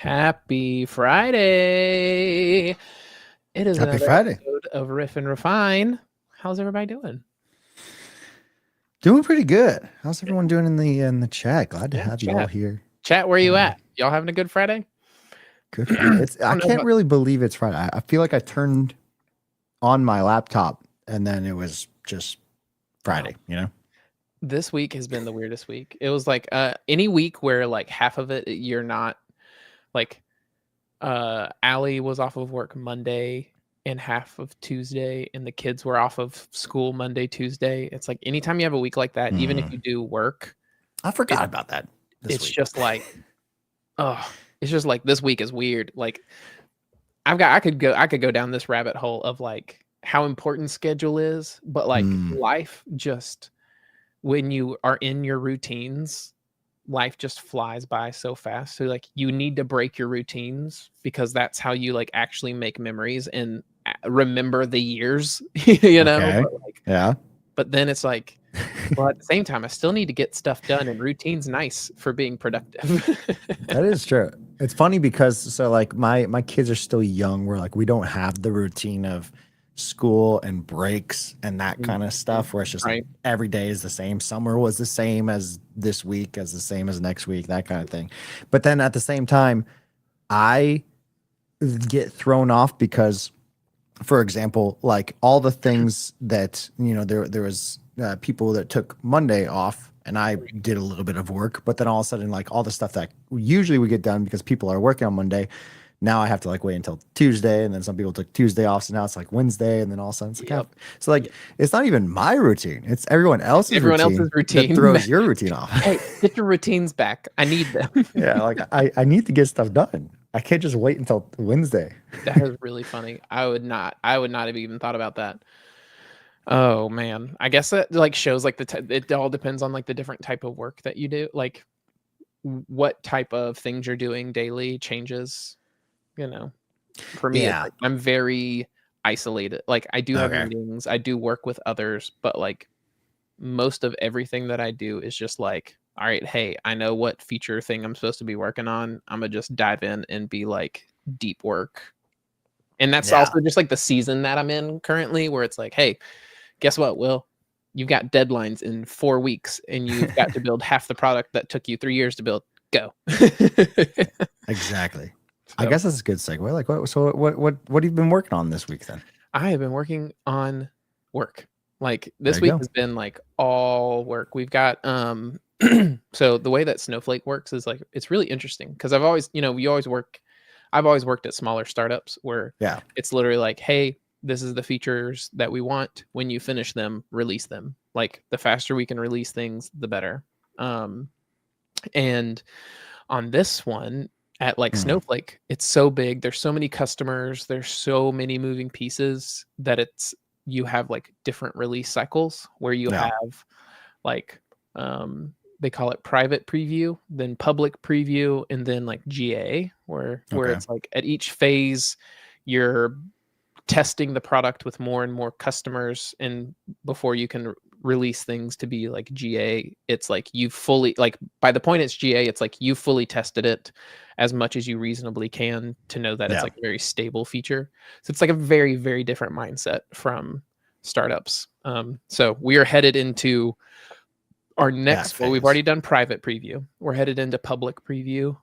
Happy Friday. It is Happy another Friday. episode of Riff and Refine. How's everybody doing? Doing pretty good. How's everyone doing in the chat? Glad to Yeah, have you all chat. here. Chat, where you Uh, at? Y'all having a good Friday? Good Friday. I It's I don't know can't about really believe it's Friday. I feel like I turned on my laptop and then it was just wow. Friday, you know? This week has been the weirdest week. It was like any week where like half of it you're not like Allie was off of work Monday and half of Tuesday, and the kids were off of school Monday, Tuesday. It's like anytime you have a week like that, even if Hmm. you do work, I it, forgot about that this it's week. just like, oh, it's just like this week is weird. Like I could go down this rabbit hole of like how important schedule is, but like Hmm. life just when you are in your routines, life just flies by so fast. So like you need to break your routines because that's how you like actually make memories and remember the years, you know? Okay. But like Yeah. but then it's like well at the same time I still need to get stuff done and routine's nice for being productive. That is true. It's funny because so like my kids are still young. We're like we don't have the routine of school and breaks and that kind of Mhm. stuff where it's just like Right. every day is the same. Summer was the same as this week, as the same as next week, that kind of thing. But then at the same time, I get thrown off because, for example, like all the things that there was people that took Monday off, and I did a little bit of work, but then all of a sudden, like all the stuff that usually we get done because people are working on Monday, now I have to like wait until Tuesday, and then some people took Tuesday off, so now it's like Wednesday, and then all of a sudden it's like Yep. so like Yep. it's not even my routine; it's everyone else's Everyone routine else's that routine. throws your routine off. Hey, get your routines back. I need them. Yeah, like I need to get stuff done. I can't just wait until Wednesday. That is really funny. I would not have even thought about that. Oh man. I guess that like shows like it all depends on like the different type of work that you do. Like what type of things you're doing daily changes, you know. For me it's Yeah. like I'm very isolated. Like I do have Okay. meetings, I do work with others, but like most of everything that I do is just like, all right, hey, I know what feature thing I'm supposed to be working on. I'm gonna just dive in and be like deep work. And that's Yeah. also just like the season that I'm in currently, where it's like, hey, guess what, Will? You've got deadlines in 4 weeks and you've got to build half the product that took you 3 years to build. Go. Exactly. I So guess that's a good segue. Like, what have you been working on this week then? I have been working on work. Like There this you week go. has been like all work. We've got so the way that Snowflake works is like it's really interesting because I've always, I've always worked at smaller startups where Yeah. it's literally like, hey, this is the features that we want. When you finish them, release them. Like the faster we can release things, the better. Um, and on this one at like Hmm. Snowflake, it's so big. There's so many customers. There's so many moving pieces that you have like different release cycles where you Yeah. have like they call it private preview, then public preview, and then like GA, where Okay. it's like at each phase you're testing the product with more and more customers, and before you can release things to be like GA, it's like you fully like by the point it's GA, it's like you fully tested it as much as you reasonably can to know that it's Yeah. like a very stable feature. So it's like a very, very different mindset from startups. So we are headed into our That next, well, we've phase. already done private preview. We're headed into public preview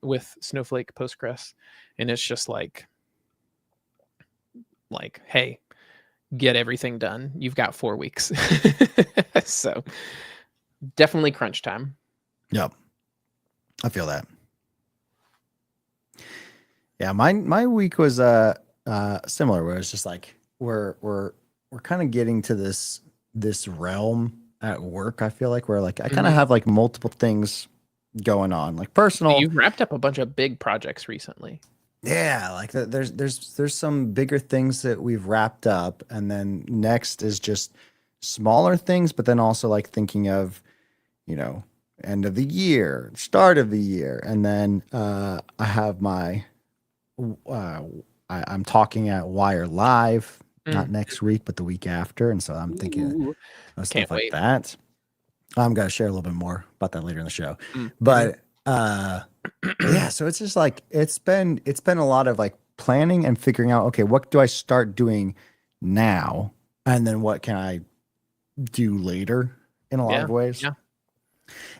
with Snowflake Postgres. And it's just like, hey, get everything done. You've got 4 weeks. So definitely crunch time. Yep. I feel that. Yeah. My week was similar where it's just like we're kind of getting to this realm at work. I feel like where like I kind of Mhm. have like multiple things going on, like personal. You've wrapped up a bunch of big projects recently. Yeah, like there's some bigger things that we've wrapped up, and then next is just smaller things, but then also like thinking of, you know, end of the year, start of the year, and then I have my uh, I'm talking at Wire Live, not Mm. next week, but the week after, and so I'm thinking Ooh, of can't stuff like wait. that. I'm gonna share a little bit more about that later in the show, Mm, mhm. but. uh yeah, so it's just like it's been a lot of like planning and figuring out, okay, what do I start doing now, and then what can I do later in a lot Yeah. of ways. Yeah.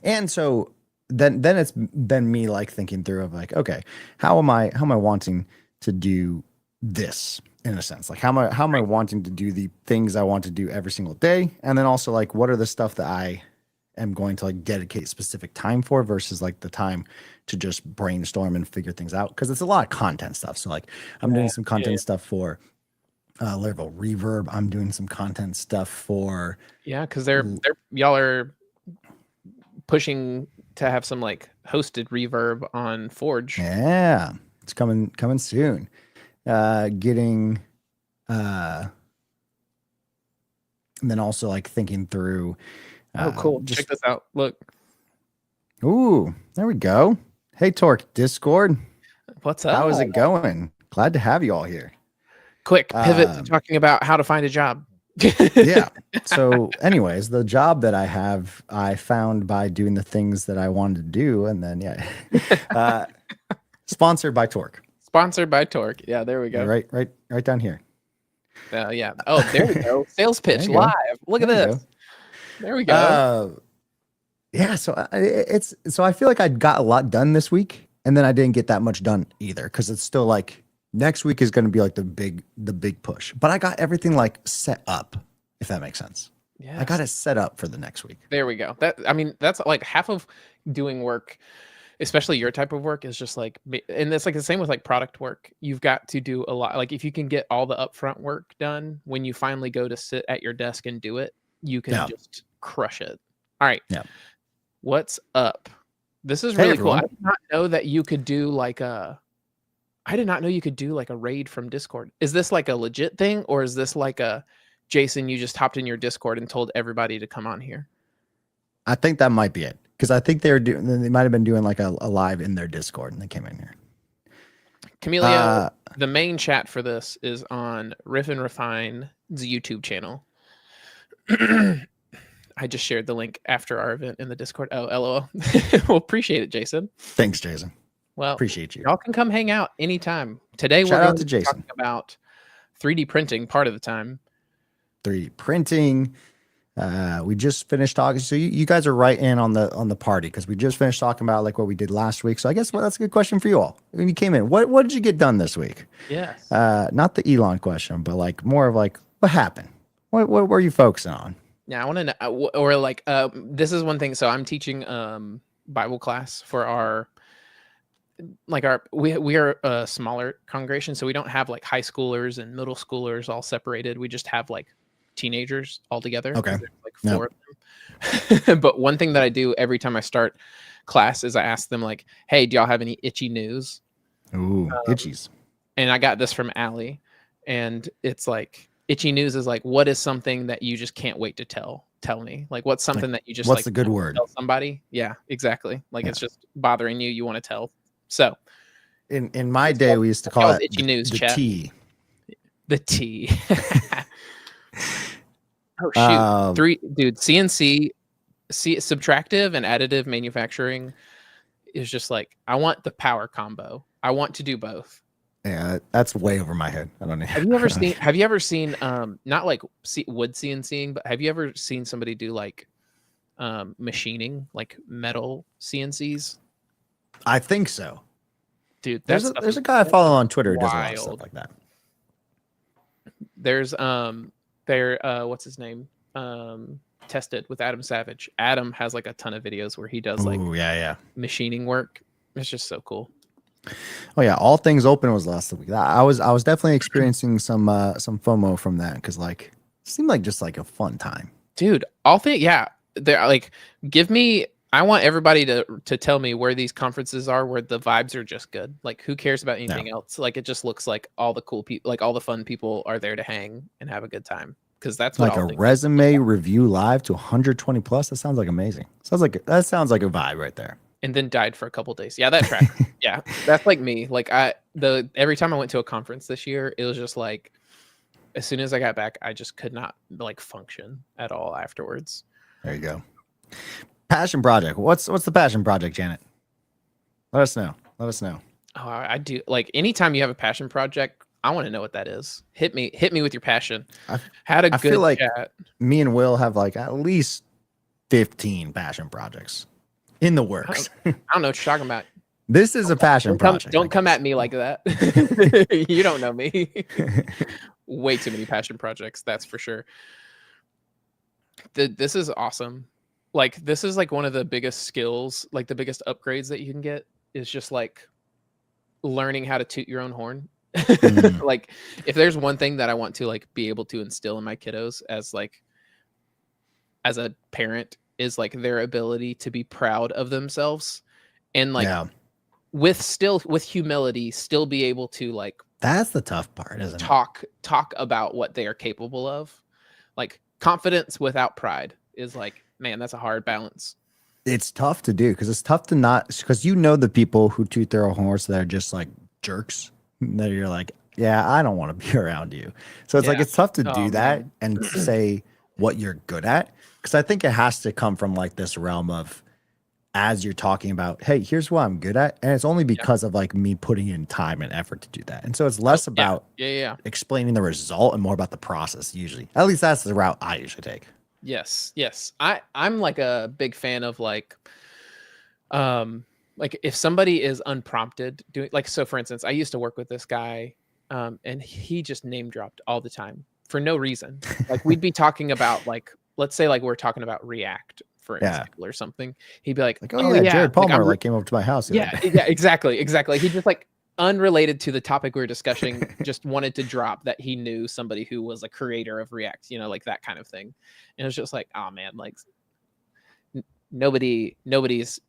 And so then it's been me like thinking through of like, okay, how am I wanting to do this in a sense? Like how am I Right. wanting to do the things I want to do every single day? And then also like what are the stuff that I am going to like dedicate specific time for versus like the time to just brainstorm and figure things out? Because it's a lot of content stuff. So like I'm Yeah. doing some Yeah. content stuff for Laravel Reverb. I'm doing some content stuff for Yeah. Because they're y'all are pushing to have some like hosted reverb on Forge. yeah, it's coming soon. Getting uh and then also like thinking through Oh, cool. Check just this out. Look, ooh, there we go. Hey Torque Discord, what's how up? is it going? Glad to have you all here. Quick pivot to Um, talking about how to find a job. yeah. So, anyways, the job that I have, I found by doing the things that I wanted to do, and then yeah, uh, sponsored by Torque. Sponsored by Torque. Yeah, there we go. Right down here. Yeah. Oh, there we go. Sales There pitch you go. live. Look at There you this. There we go. go. Yeah. So so I feel like I got a lot done this week, and then I didn't get that much done either because it's still like next week is going to be like the big push. But I got everything like set up, if that makes sense. Yeah. I got it set up for the next week. There we go. That's like half of doing work, especially your type of work, is just like, and it's like the same with like product work. You've got to do a lot. Like if you can get all the upfront work done, when you finally go to sit at your desk and do it, you can Yeah. just crush it. All right. Yeah. What's up? This is Hey, really cool. I everyone. did not know that you could do like I did not know you could do like a raid from Discord. Is this like a legit thing, or is this like a Jason, you just hopped in your Discord and told everybody to come on here? I think that might be it because I think they might have been doing like a live in their Discord and they came in here. Camilio, the main chat for this is on Riff and Refine's YouTube channel. I just shared the link after our event in the Discord. Oh, LOL. Well, appreciate it, Jason. Thanks, Jason. Well, Appreciate you. y'all can come hang out anytime. Today Shout we're out going to to be Jason. talking about 3D printing part of the time. 3D printing. We just finished talking. So you guys are right in on the party because we just finished talking about like what we did last week. So I guess that's a good question for you all. When you came in, what did you get done this week? Yes. Not the Elon question, but like more of like what happened? What were you focusing on? Yeah, I want to know, or like, this is one thing. So I'm teaching Bible class for our we are a smaller congregation, so we don't have like high schoolers and middle schoolers all separated. We just have like teenagers all together. Okay. There's like 4 of them. But one thing that I do every time I start class is I ask them like, "Hey, do y'all have any itchy news?" Ooh, itchies. And I got this from Allie, and it's like itchy news is like, what is something that you just can't wait to tell me? Like what's something that you just What's like the good word? tell somebody? Yeah, exactly. Like Yeah. it's just bothering you. You want to tell. So In my day, we used to call it itchy news, the chat. T. The T. Oh shoot! CNC, subtractive and additive manufacturing is just like I want the power combo. I want to do both. Yeah, that's way over my head. I don't know. Have you ever seen not like wood CNCing, but have you ever seen somebody do like machining, like metal CNCs? I think so. Dude, There's a guy I follow on Twitter who does a lot of wild. stuff like that. There's what's his name? Tested with Adam Savage. Adam has like a ton of videos where he does like machining work. It's just so cool. Oh yeah, All Things Open was last week. I was definitely experiencing some FOMO from that because like it seemed like just like a fun time. Dude, they're like I want everybody to tell me where these conferences are where the vibes are just good. Like who cares about anything else? Like it just looks like all the cool people, like all the fun people are there to hang and have a good time. Because that's what like a resume review live to 120 plus. That sounds like amazing. That sounds like a vibe right there. And then died for a couple days. Yeah, that track. Yeah, that's like me. Like every time I went to a conference this year, it was just like as soon as I got back, I just could not like function at all afterwards. There you go. Passion project. What's the passion project, Janet? Let us know. Let us know. Oh, I do. Like anytime you have a passion project, I want to know what that is. Hit me with your passion. Had a I good feel like chat. me and Will have like at least 15 passion projects in the works. I don't know what you're talking about. This is a passion project. Don't come at me like that. You don't know me. Way too many passion projects, that's for sure. This is awesome. Like this is like one of the biggest skills, like the biggest upgrades that you can get is just like learning how to toot your own horn. Like if there's one thing that I want to like be able to instill in my kiddos as a parent is like their ability to be proud of themselves and like with humility still be able to like that's the tough part, isn't it? Talk about what they are capable of. Like confidence without pride is like, man, that's a hard balance. It's tough to do because it's tough to not, because you know the people who toot their own horns that are just like jerks that you're like, yeah, I don't want to be around you. So it's like it's tough to do that and say what you're good at, because I think it has to come from like this realm of, as you're talking about, hey, here's what I'm good at, and it's only because of like me putting in time and effort to do that. And so it's less about explaining the result and more about the process usually. At least that's the route I usually take. Yes. I'm like a big fan of like if somebody is unprompted doing, like, so for instance, I used to work with this guy and he just name dropped all the time for no reason. Like we'd be talking about like, let's say like we're talking about React for example or something. He'd be like, oh yeah, Jared Palmer like came over to my house. Yeah, exactly. He just like unrelated to the topic we were discussing, just wanted to drop that he knew somebody who was a creator of React, you know, like that kind of thing. And it was just like, oh man, like nobody's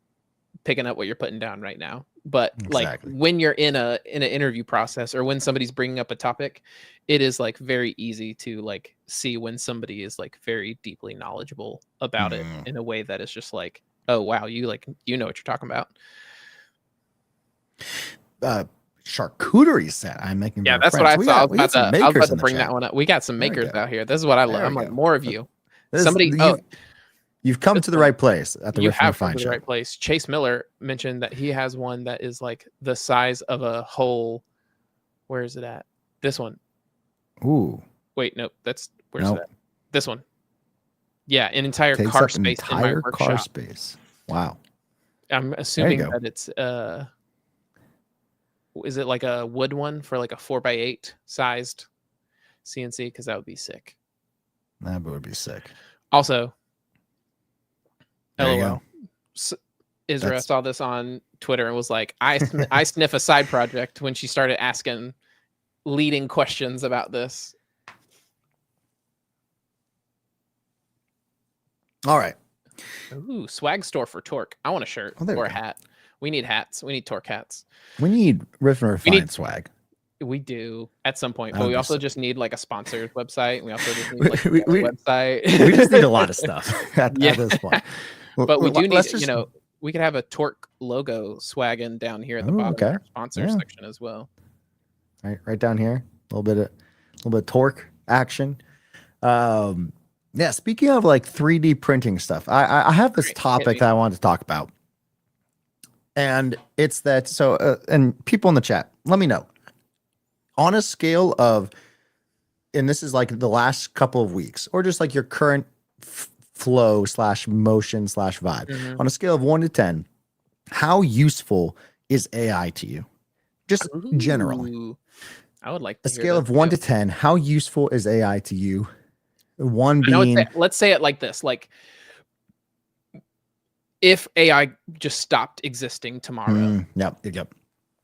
picking up what you're putting down right now. But like when you're in an interview process or when somebody's bringing up a topic, it is like very easy to like see when somebody is like very deeply knowledgeable about it in a way that is just like, oh wow, you know what you're talking about. Charcuterie set I'm making. Yeah, that's friends. What I thought. I was about to bring that one up. We got some makers out here. This is what I love. I'm like, more of you. You've come to the right place at the Riff and Refine show. Right place. Chase Miller mentioned that he has one that is like the size of a whole. Where is it at? This one. Ooh. Wait, nope. Where's it at? This one. Yeah, an entire car space in my workshop. Car space. Wow. I'm assuming that it's is it like a wood one for like a 4x8 sized CNC? Because that would be sick. That would be sick. Also, LOL. Israel saw this on Twitter and was like, I sniff a side project when she started asking leading questions about this. All right. Ooh, swag store for Torque. I want a shirt or a hat. We need hats. We need Torque hats. We need Riff and Refine swag. We do at some point, but we also just need like a sponsored website. We also just need like a website. We just need a lot of stuff at this point. But we do need, we could have a Torque logo swagging down here at the bottom of our sponsor section as well. Right down here, a little bit of Torque action. Yeah, speaking of like 3D printing stuff, I have this topic that I wanted to talk about. And it's that, and people in the chat, let me know. On a scale of, and this is like the last couple of weeks, or just like your current flow / motion / vibe, on a scale of 1 to 10, how useful is AI to you? Just generally. I would like to a scale of 1 to 10, how useful is AI to you? 1 being, let's say it like this, like if AI just stopped existing tomorrow. Yep.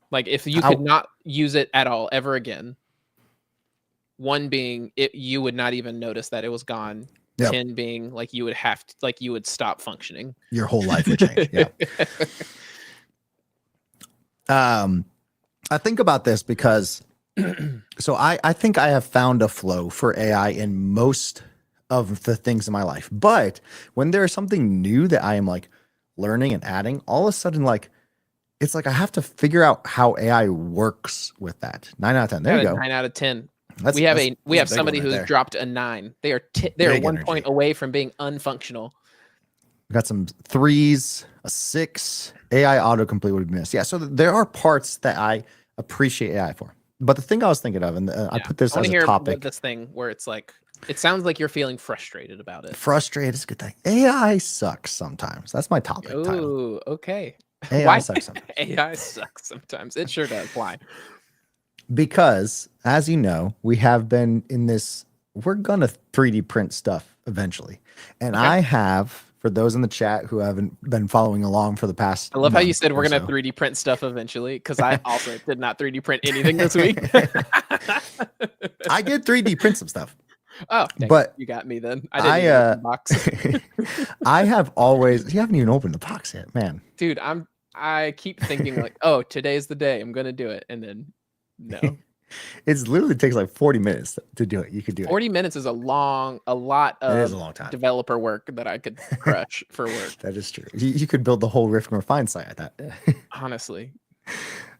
Like if you could not use it at all ever again. 1 being you would not even notice that it was gone. 10 being like you would have to, like you would stop functioning. Your whole life would change. I think about this because so I think I have found a flow for AI in most of the things in my life. But when there is something new that I am like learning and adding, all of a sudden, like, it's like I have to figure out how AI works with that. 9 out of 10. There you go. 9 out of 10. We have somebody who's dropped a 9. They are 1 point away from being unfunctional. We got some 3s, a 6. AI autocomplete would be missed. Yeah, so there are parts that I appreciate AI for. But the thing I was thinking of, and I put this I want as to a hear topic. this thing where it's like, it sounds like you're feeling frustrated about it. Frustrated is a good thing. AI sucks sometimes. That's my topic title. Oh, okay. AI Why sucks sometimes. AI sucks sometimes? It sure does. Why? Because, as you know, we have been in this, we're going to 3D print stuff eventually. And Okay. I have, for those in the chat who haven't been following along for the past I love how you month said we're or gonna so. 3D print stuff eventually, because I also did not 3D print anything this week. I did 3D print some stuff. Oh, dang, but you got me then. I didn't even open the box. I have always, you haven't even opened the box yet, man. Dude, I keep thinking like, oh, today's the day. I'm gonna do it. And then no. It's literally takes like 40 minutes to do it. You could do 40 minutes is a lot It is a of long time. developer work that I could crush for work. That is true. You could build the whole Riff and Refine site at that. Honestly.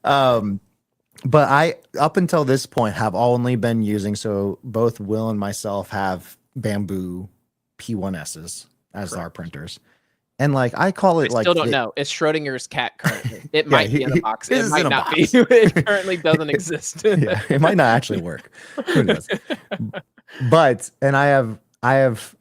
But I, up until this point, have only been using, so both Will and myself have Bamboo P1Ss as our printers. And like, I call it I still don't know. It's Schrodinger's cat currently. It Yeah, might be in a box. It might not be. box. It currently doesn't exist. Yeah, it might not actually work. Who knows? But, and I have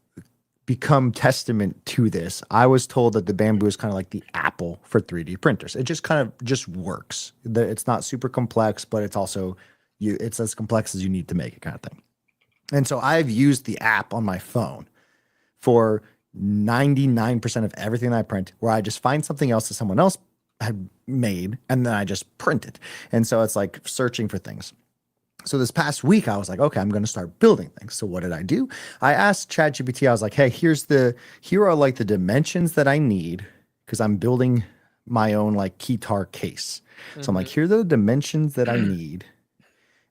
become testament to this. I was told that the Bamboo is kind of like the Apple for 3D printers. It just kind of just works. It's not super complex, but it's also it's as complex as you need to make it, kind of thing. And so I've used the app on my phone for 99% of everything that I print, where I just find something else that someone else had made and then I just print it. And so it's like searching for things. So this past week, I was like, okay, I'm going to start building things. So what did I do? I asked ChatGPT, I was like, hey, here are like the dimensions that I need, because I'm building my own like keytar case. So I'm like, here are the dimensions that I need.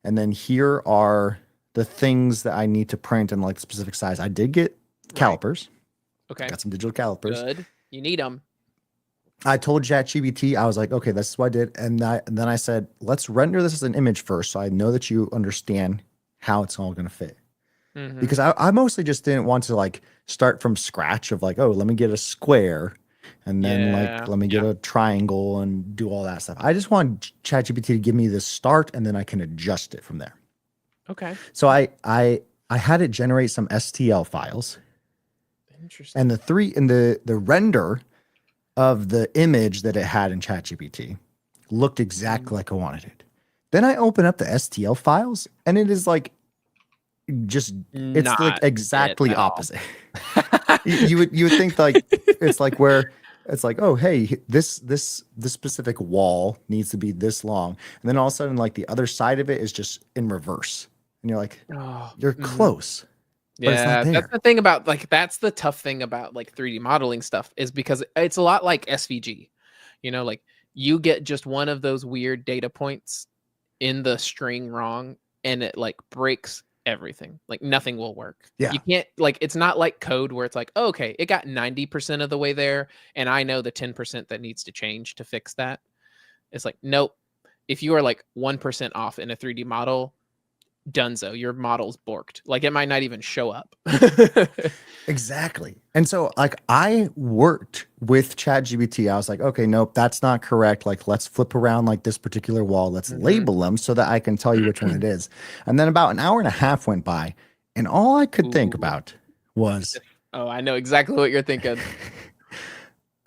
And then here are the things that I need to print in like the specific size. I did get calipers. Okay. Got some digital calipers. Good. You need them. I told ChatGPT, I was like, okay, this is what I did. And then I said, let's render this as an image first, so I know that you understand how it's all going to fit. Because I mostly just didn't want to like start from scratch of like, oh, let me get a square and then like, let me get a triangle and do all that stuff. I just want ChatGPT to give me the start and then I can adjust it from there. Okay. So I had it generate some STL files. Interesting. And the render of the image that it had in ChatGPT looked exactly like I wanted it. Then I open up the STL files and it is like it's Not like exactly it at all. opposite. you would think like it's like where it's like, oh hey, this specific wall needs to be this long, and then all of a sudden like the other side of it is just in reverse, and you're like, you're close. But it's not there. That's the thing about like, that's the tough thing about like 3D modeling stuff, is because it's a lot like SVG. You know, like you get just one of those weird data points in the string wrong and it like breaks everything. Like nothing will work. Yeah. You can't, like, it's not like code where it's like, oh, okay, it got 90% of the way there and I know the 10% that needs to change to fix that. It's like, nope. If you are like 1% off in a 3D model, dunzo, your model's borked. Like it might not even show up. Exactly. And so like I worked with ChatGPT. I was like, okay, nope, that's not correct. Like let's flip around like this particular wall. Let's label them so that I can tell you which one it is. And then about an hour and a half went by and all I could think about was, oh, I know exactly what you're thinking.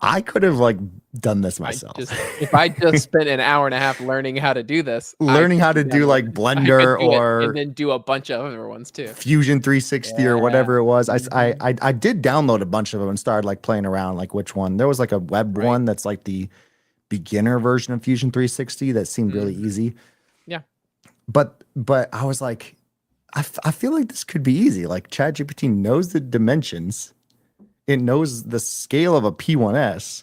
I could have like done this myself. If I just spent an hour and a half learning how to do this, learning how to do like Blender or and then do a bunch of other ones too. Fusion 360 or whatever it was. I did download a bunch of them and started like playing around like which one. There was like a web one that's like the beginner version of Fusion 360 that seemed really easy. Yeah. But I was like, I feel like this could be easy. Like ChatGPT knows the dimensions. It knows the scale of a P1S.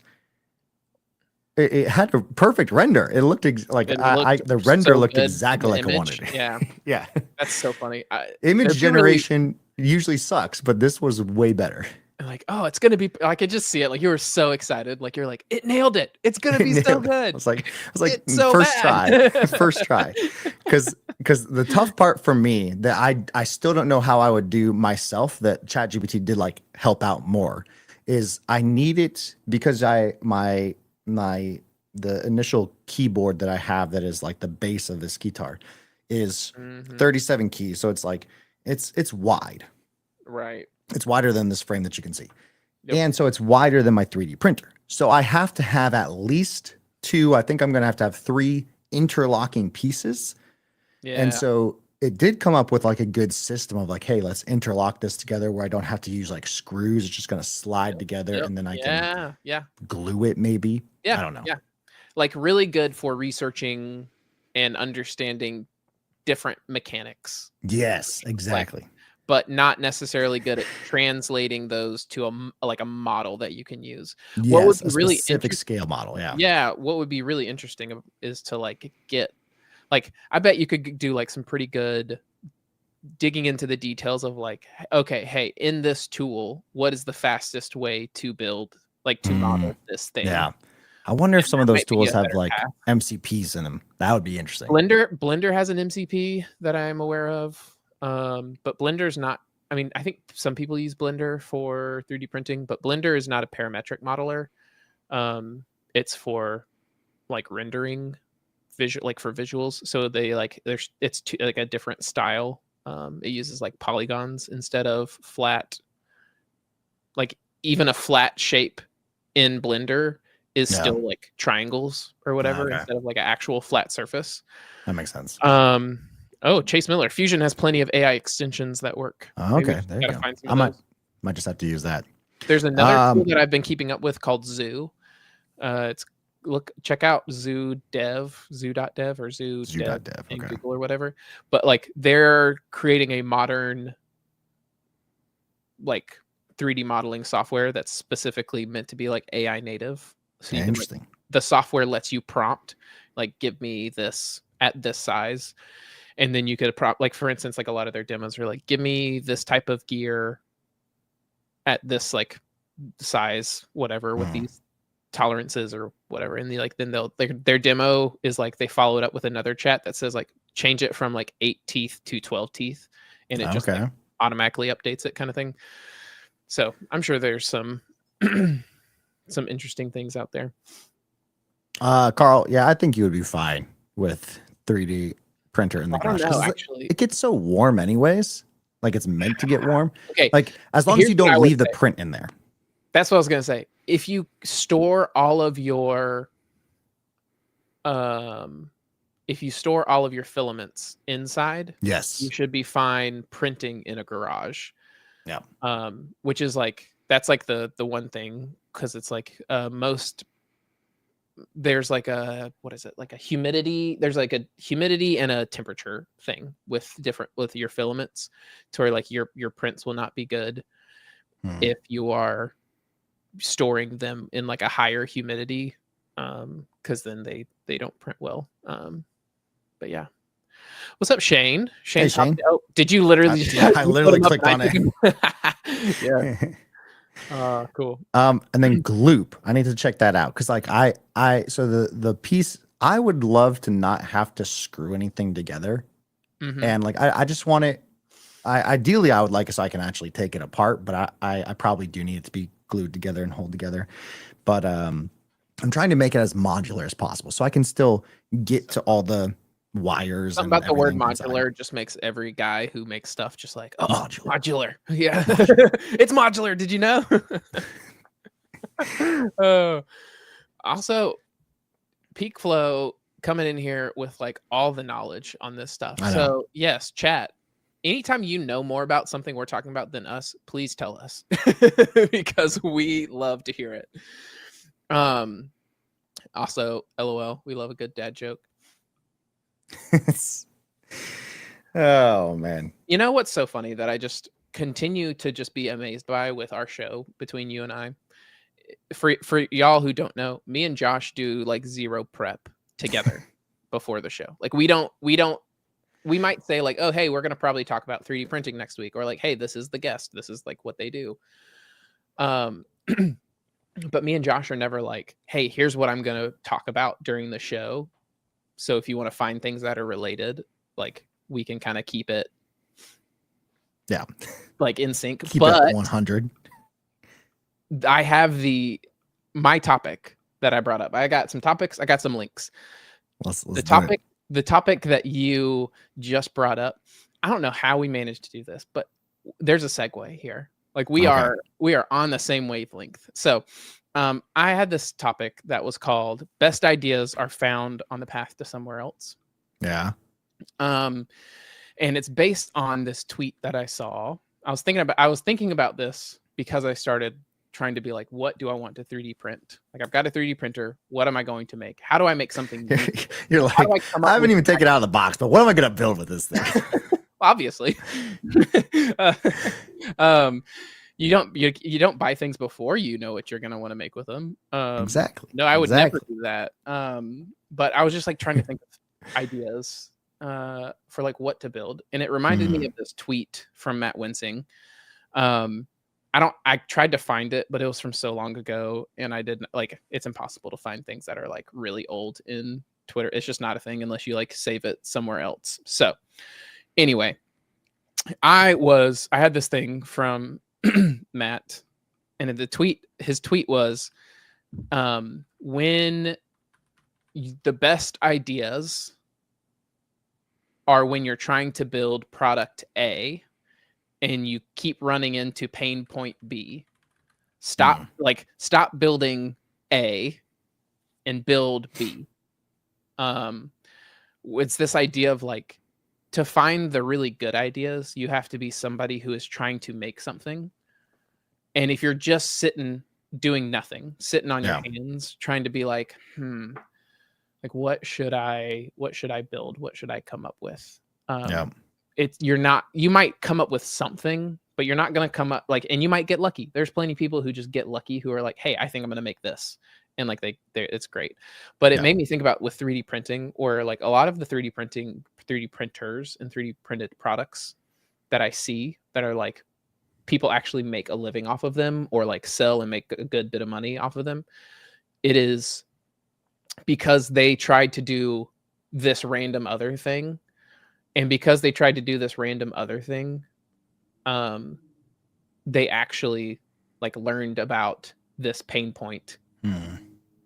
It had a perfect render. It looked like the render looked exactly like I wanted it. Yeah. Yeah. That's so funny. Image generation usually sucks, but this was way better. Like, oh, it's going to be, I could just see it. Like you were so excited. Like you're like, it nailed it. It's going to be so good. I was like, so first try. Because the tough part for me that I still don't know how I would do myself that ChatGPT did like help out more is I need it because the initial keyboard that I have that is like the base of this guitar is 37 keys. So it's like it's wide. Right. It's wider than this frame that you can see. Yep. And so it's wider than my 3D printer. So I have to have at least two, I think I'm going to have three interlocking pieces. Yeah. And so it did come up with like a good system of like, hey, let's interlock this together where I don't have to use like screws. It's just going to slide together and then I can glue it maybe. Yeah. I don't know. Yeah. Like really good for researching and understanding different mechanics. Yes, exactly. But not necessarily good at translating those to a model that you can use. Yes, what would be a really specific scale model. Yeah. Yeah. What would be really interesting is to like get, like, I bet you could do like some pretty good digging into the details of like, okay, hey, in this tool, what is the fastest way to build, like to model this thing? Yeah. I wonder if some of those tools have like path. MCPs in them. That would be interesting. Blender has an MCP that I'm aware of. But Blender's not, I mean, I think some people use Blender for 3D printing, but Blender is not a parametric modeler. It's for like rendering visual, like for visuals. So they like, it's like a different style. It uses like polygons instead of flat, like even a flat shape in Blender is still like triangles or whatever instead of like an actual flat surface. That makes sense. Oh, Chase Miller. Fusion has plenty of AI extensions that work. Oh, okay, there you go. I might just have to use that. There's another tool that I've been keeping up with called Zoo. Check out zoo.dev or zoo.dev in Google or whatever. But like they're creating a modern like 3D modeling software that's specifically meant to be like AI native. So you interesting. The software lets you prompt like give me this at this size. And then you could like, for instance, like a lot of their demos are like, give me this type of gear at this like size, whatever, with these tolerances or whatever. And then their demo is like, they follow it up with another chat that says like, change it from like 8 teeth to 12 teeth. And it just like, automatically updates it kind of thing. So I'm sure there's some, some interesting things out there. Carl, yeah, I think you would be fine with 3D printer in the garage. Actually, it gets so warm anyways. Like it's meant to get warm. Okay. Like as long as you don't leave the print in there. That's what I was gonna say. If you store all of your filaments inside, yes, you should be fine printing in a garage. Yeah. Which is like, that's like the one thing, because it's like there's like a, what is it, like a humidity, there's like a humidity and a temperature thing with your filaments, to where like your prints will not be good if you are storing them in like a higher humidity, because then they don't print well. But yeah. What's up, Shane? Hey, Shane. Did you literally I literally clicked on it. Yeah. Cool. And then Gloop, I need to check that out, because like so the piece, I would love to not have to screw anything together, and like I just want it. Ideally, I would like it so I can actually take it apart, but I probably do need it to be glued together and hold together. But I'm trying to make it as modular as possible, so I can still get to all the wires. Something about the word modular just makes every guy who makes stuff just like, oh, modular. Yeah. It's modular. Did you know? Also, Peak Flow coming in here with like all the knowledge on this stuff. So yes, chat. Anytime you know more about something we're talking about than us, please tell us, because we love to hear it. Also, LOL, we love a good dad joke. Oh man, you know what's so funny that I just continue to just be amazed by with our show between you and I? For y'all who don't know, me and Josh do like zero prep together before the show. Like we might say like, oh hey, we're gonna probably talk about 3D printing next week, or like, hey, this is the guest, this is like what they do. But me and Josh are never like, hey, here's what I'm gonna talk about during the show. So if you want to find things that are related, like we can kind of keep it, yeah, like in sync. Keep it 100. I have my topic that I brought up. I got some topics. I got some links. Let's The do it. the topic that you just brought up, I don't know how we managed to do this, but there's a segue here. Like we Okay. are on the same wavelength. So I had this topic that was called "Best Ideas Are Found on the Path to Somewhere Else." Yeah. And it's based on this tweet that I saw. I was thinking about this because I started trying to be like, what do I want to 3D print? Like I've got a 3D printer. What am I going to make? How do I make something unique? You're How do like, I come I up haven't with even taken it out of the box, but what am I going to build with this thing? obviously? uh, um, you don't buy things before you know what you're gonna want to make with them. Exactly. No, I would never Exactly. do that. But I was just like trying to think of ideas for like what to build, and it reminded me of this tweet from Matt Winsing. I tried to find it, but it was from so long ago, and I didn't like. It's impossible to find things that are like really old in Twitter. It's just not a thing unless you like save it somewhere else. So anyway, I had this thing from Matt, and his tweet was, when the best ideas are when you're trying to build product A and you keep running into pain point B. Stop building A and build B. It's this idea of like, to find the really good ideas, you have to be somebody who is trying to make something. And if you're just sitting doing nothing, sitting on your hands, trying to be like, like what should I build? What should I come up with? You might come up with something, but you're not going to come up like, and you might get lucky. There's plenty of people who just get lucky who are like, hey, I think I'm going to make this. And like it's great. But it made me think about with 3D printing, or like a lot of the 3D printers and 3D printed products that I see that are like, people actually make a living off of them or like sell and make a good bit of money off of them. It is because they tried to do this random other thing. And because they tried to do this random other thing, they actually like learned about this pain point.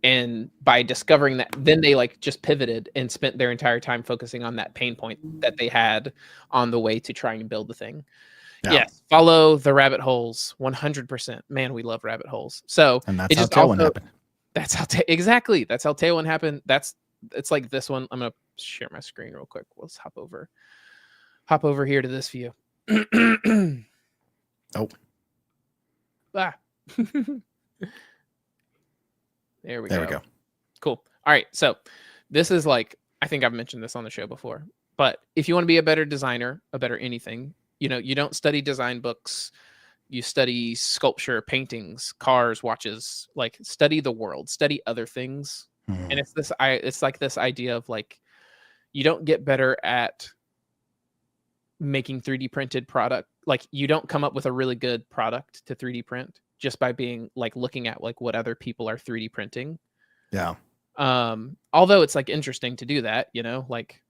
And by discovering that, then they like just pivoted and spent their entire time focusing on that pain point that they had on the way to trying to build the thing. Yes, follow the rabbit holes 100%. Man, we love rabbit holes. So and that's how Tailwind happened. That's how exactly. That's how Tailwind happened. It's like this one. I'm gonna share my screen real quick. Let's hop over here to this view. Oh. Ah. There we go. Cool. All right. So this is like, I think I've mentioned this on the show before, but if you want to be a better designer, a better anything, you don't study design books. You study sculpture, paintings, cars, watches, like study the world, study other things. And it's like this idea of like, you don't get better at making 3D printed product. Like you don't come up with a really good product to 3D print just by being like looking at like what other people are 3D printing. Yeah. Although it's like interesting to do that, like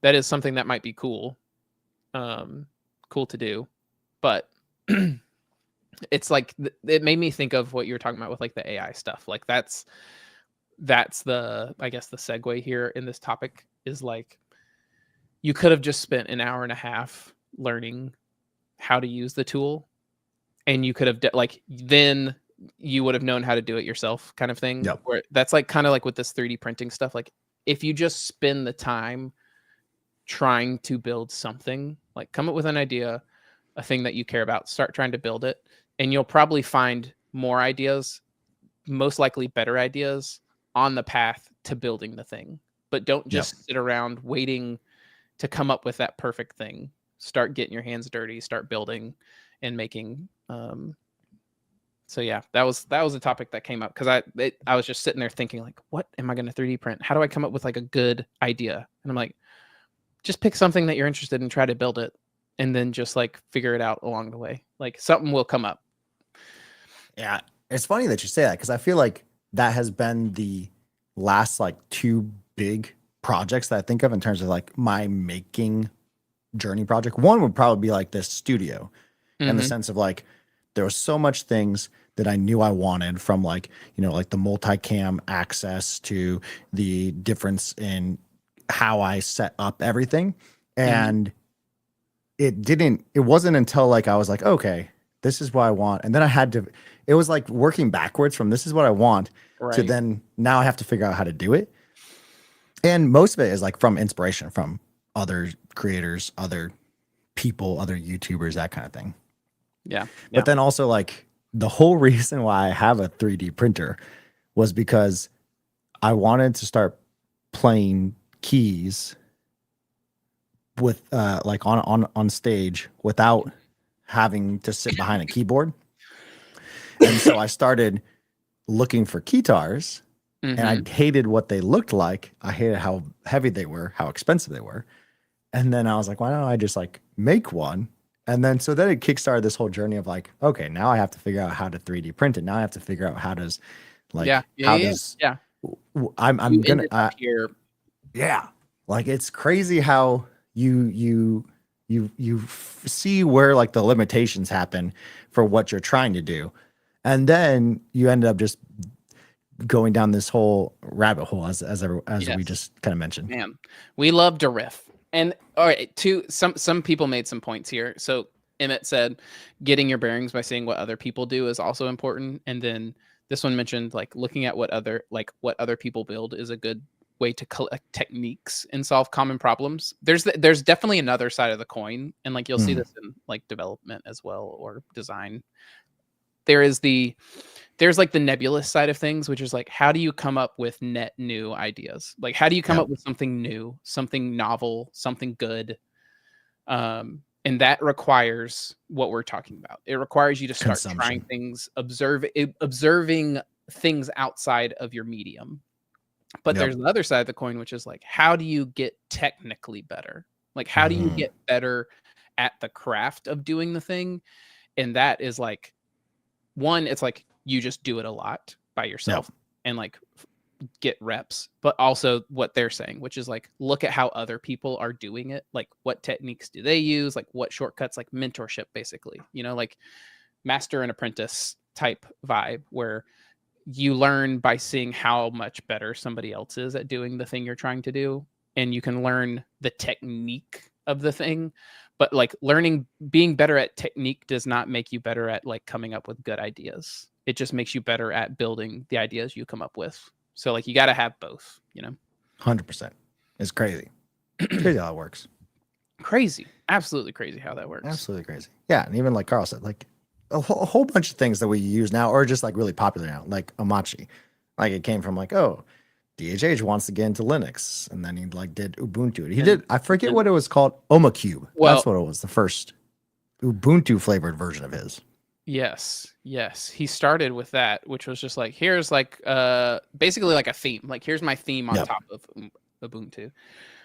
that is something that might be cool. Cool to do. But it's like it made me think of what you were talking about with like the AI stuff. Like that's the, I guess the segue here in this topic is like, you could have just spent an hour and a half learning how to use the tool, and you could have then you would have known how to do it yourself, kind of thing. Yep. Where that's like kind of like with this 3D printing stuff. Like if you just spend the time trying to build something, like come up with an idea, a thing that you care about, start trying to build it, and you'll probably find more ideas, most likely better ideas on the path to building the thing. But don't just sit around waiting to come up with that perfect thing. Start getting your hands dirty, start building and making. So yeah, that was a topic that came up because I was just sitting there thinking like, what am I going to 3D print? How do I come up with like a good idea? And I'm like, just pick something that you're interested in, try to build it, and then just like figure it out along the way. Like something will come up. Yeah, it's funny that you say that because I feel like that has been the last like two big projects that I think of in terms of like my making journey project. One would probably be like this studio in the sense of like there was so much things that I knew I wanted, from like, like the multicam access to the difference in how I set up everything. Mhm. And it wasn't until like I was like, okay, this is what I want. And then it was like working backwards from this is what I want to Right. then now I have to figure out how to do it. And most of it is like from inspiration from other creators, other people, other YouTubers, that kind of thing. Yeah. But Yeah. then also like the whole reason why I have a 3D printer was because I wanted to start playing keys with like on stage without having to sit behind a keyboard. And so I started looking for guitars, and Mhm. I hated what they looked like. I hated how heavy they were, how expensive they were. And then I was like, why don't I just like make one? And then so then it kickstarted this whole journey of like, okay, now I have to figure out how to 3D print it. Now I have to figure out Yeah. Yeah. how Yeah. does Yeah. I'm You gonna ended up here. yeah, like it's crazy how see where like the limitations happen for what you're trying to do, and then you end up just going down this whole rabbit hole as we Yes. just kind of mentioned. Man, we love to riff. And all right, some people made some points here. So Emmett said getting your bearings by seeing what other people do is also important. And then this one mentioned like looking at what other people build is a good way to collect techniques and solve common problems. There's definitely another side of the coin, and like you'll see Mm, this in like development as well, or design. There's like the nebulous side of things, which is like, how do you come up with net new ideas? Like, how do you come yep. up with something new, something novel, something good? And that requires what we're talking about. It requires you to start trying Consumption. things, observing things outside of your medium. But Yep. there's the other side of the coin, which is like, how do you get technically better? Like, how do you Mm, get better at the craft of doing the thing? And that is like, one, it's like you just do it a lot by yep. yourself and like get reps, but also what they're saying, which is like look at how other people are doing it. Like what techniques do they use? Like what shortcuts, like mentorship, basically, like master and apprentice type vibe where you learn by seeing how much better somebody else is at doing the thing you're trying to do. And you can learn the technique of the thing. But like being better at technique does not make you better at like coming up with good ideas. It just makes you better at building the ideas you come up with. So like you got to have both. 100%. It's crazy. It's crazy how it works. Crazy. Absolutely crazy how that works. Absolutely crazy. Yeah, and even like Carl said, like a whole bunch of things that we use now are just like really popular now, like Amachi. Like it came from like, oh, DHH wants to get into Linux, and then he like did Ubuntu. He And did, I forget and what it was called, OmaCube. well, That's what it was, the first Ubuntu flavored version of his. yes, yes. He started with that, which was just like, here's like basically like a theme. Like here's my theme on Yep. top of Ubuntu.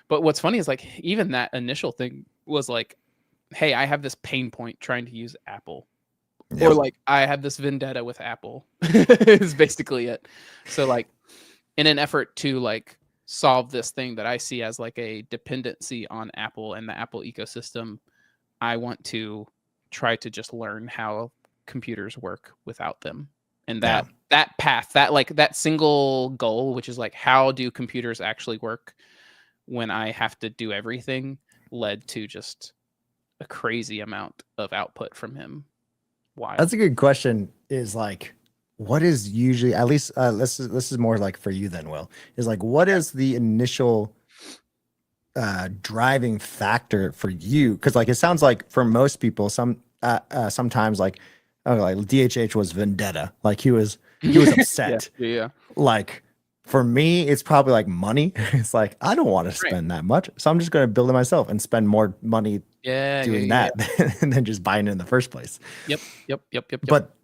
But what's funny is like even that initial thing was like, hey, I have this pain point trying to use Apple. Or Yep. like I have this vendetta with Apple is basically it. So like in an effort to like solve this thing that I see as like a dependency on Apple and the Apple ecosystem, I want to try to just learn how computers work without them. And Yeah. that path, that like that single goal, which is like how do computers actually work when I have to do everything, led to just a crazy amount of output from him. That's Wild. a good question. Is like, what is usually, at least this is more like for you than Will, is like what Okay. is the initial driving factor for you? Because like it sounds like for most people, sometimes like, oh, like DHH was vendetta, like he was Yeah, upset. yeah. Like for me, it's probably like money. It's like I don't want to Right. spend that much, so I'm just going to build it myself and spend more money Yeah, yeah, doing yeah, yeah. that and then just buying it in the first place. Yep, yep, yep, yep, yep. But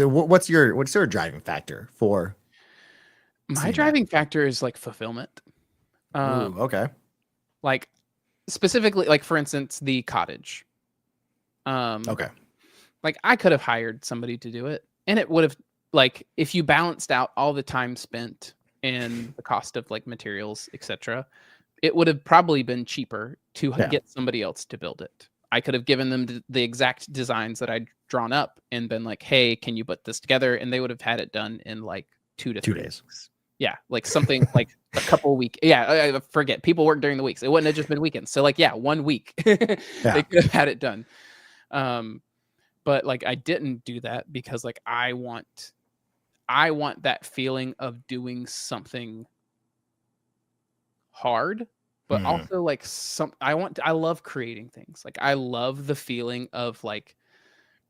what's your driving factor for My seeing that? driving factor is like fulfillment. Ooh, Um, okay. like specifically, like for instance, the cottage. Um, Okay. like I could have hired somebody to do it, and it would have like if you balanced out all the time spent and the cost of like materials, etc., it would have probably been cheaper to Yeah. get somebody else to build it. I could have given them the exact designs that I drawn up and been like, hey, can you put this together? And they would have had it done in like 2 to 3 days. weeks. Yeah, like something like a couple weeks. Yeah, I forget. People work during the weeks. It wouldn't have just been weekends. So like, yeah, 1 week they could have had it done. But like I didn't do that because like I want that feeling of doing something hard, but also like I love creating things. Like I love the feeling of like,